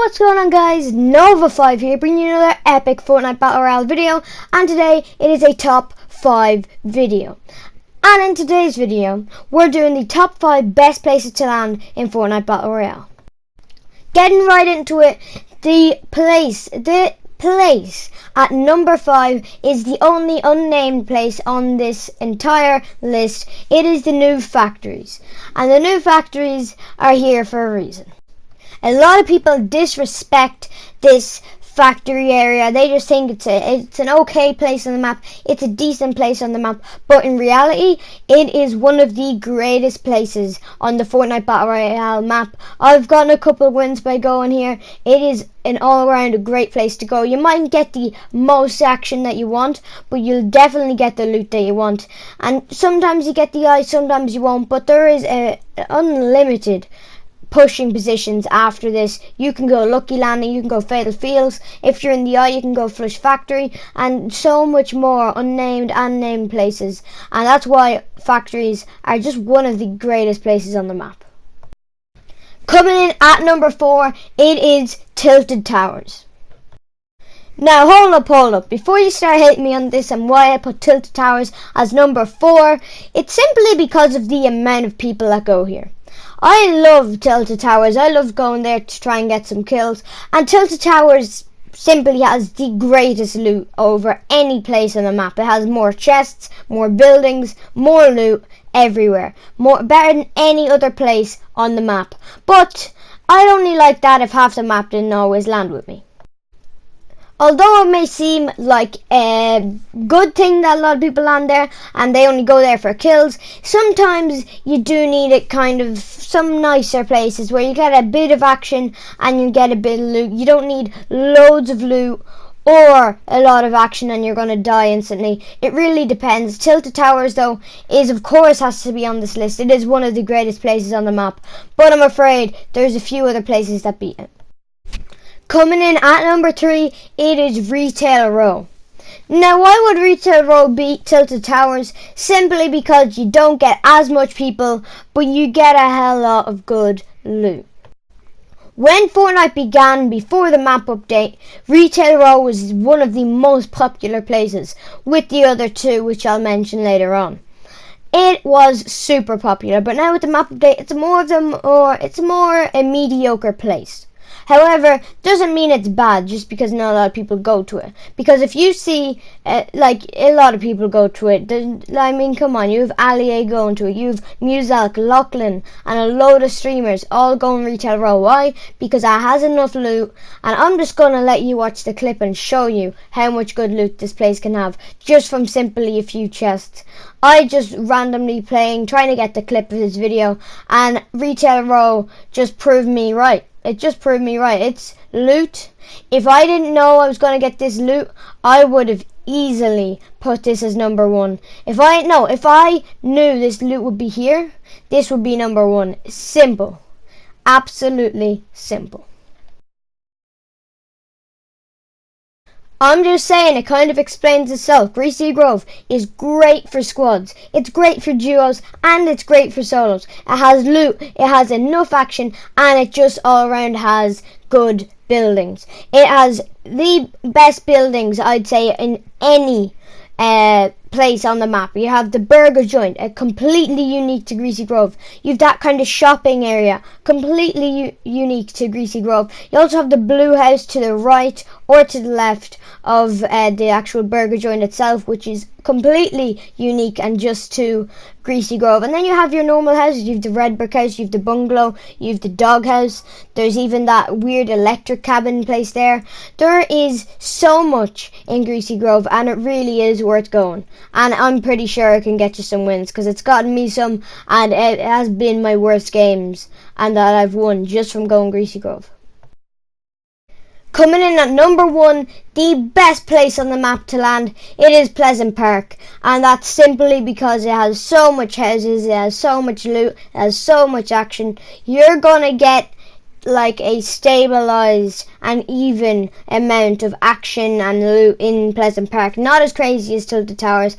What's going on, guys? Nova5 here, bringing you another epic Fortnite Battle Royale video, and today it is a top 5 video. And in today's video, we're doing the top 5 best places to land in Fortnite Battle Royale. Getting right into it, the place at number 5 is the only unnamed place on this entire list. It is the new factories, and the new factories are here for a reason. A lot of people disrespect this factory area. They just think it's an okay place on the map. It's a decent place on the map. But in reality, it is one of the greatest places on the Fortnite Battle Royale map. I've gotten a couple of wins by going here. It is an all-around a great place to go. You might get the most action that you want, but you'll definitely get the loot that you want. And sometimes you get the eye, sometimes you won't. But there is a unlimited pushing positions after this. You can go Lucky Landing, you can go Fatal Fields. If you're in the eye, you can go SHAREfactory, and so much more unnamed and named places. And that's why factories are just one of the greatest places on the map. Coming in at number 4, it is Tilted Towers. Now hold up, before you start hating me on this and why I put Tilted Towers as number 4, it's simply because of the amount of people that go here. I love Tilted Towers. I love going there to try and get some kills. And Tilted Towers simply has the greatest loot over any place on the map. It has more chests, more buildings, more loot everywhere. Better than any other place on the map. But I'd only like that if half the map didn't always land with me. Although it may seem like a good thing that a lot of people land there and they only go there for kills, sometimes you do need it kind of some nicer places where you get a bit of action and you get a bit of loot. You don't need loads of loot or a lot of action and you're going to die instantly. It really depends. Tilted Towers, though, of course has to be on this list. It is one of the greatest places on the map, but I'm afraid there's a few other places that beat it. Coming in at number 3, it is Retail Row. Now, why would Retail Row beat Tilted Towers? Simply because you don't get as much people, but you get a hell lot of good loot. When Fortnite began before the map update, Retail Row was one of the most popular places, with the other two, which I'll mention later on. It was super popular, but now with the map update, it's more a mediocre place. However, doesn't mean it's bad just because not a lot of people go to it. Because if you see, like, a lot of people go to it. I mean, come on, you have Allier going to it. You have Musalk, Lachlan, and a load of streamers all going Retail Row. Why? Because it has enough loot. And I'm just going to let you watch the clip and show you how much good loot this place can have. Just from simply a few chests. I just randomly trying to get the clip of this video. And Retail Row just proved me right. It just proved me right. It's loot. If I didn't know I was going to get this loot, I would have easily put this as number 1. If I knew this loot would be here, this would be number 1. Simple. Absolutely simple. I'm just saying, it kind of explains itself. Greasy Grove is great for squads, it's great for duos, and it's great for solos. It has loot, it has enough action, and it just all around has good buildings. It has the best buildings, I'd say, in any place on the map. You have the burger joint, completely unique to Greasy Grove. You have that kind of shopping area, completely unique to Greasy Grove. You also have the blue house to the right or to the left of the actual burger joint itself, which is completely unique and just to Greasy Grove. And then you have your normal houses. You have the red brick house, you have the bungalow, you have the dog house. There's even that weird electric cabin place there. There is so much in Greasy Grove, and it really is worth going. And I'm pretty sure it can get you some wins, because it's gotten me some, and it has been my worst games, and that I've won just from going Greasy Grove. Coming in at number 1, the best place on the map to land, it is Pleasant Park. And that's simply because it has so much houses, it has so much loot, it has so much action. You're gonna get like a stabilized and even amount of action and loot in Pleasant Park. Not as crazy as Tilted Towers,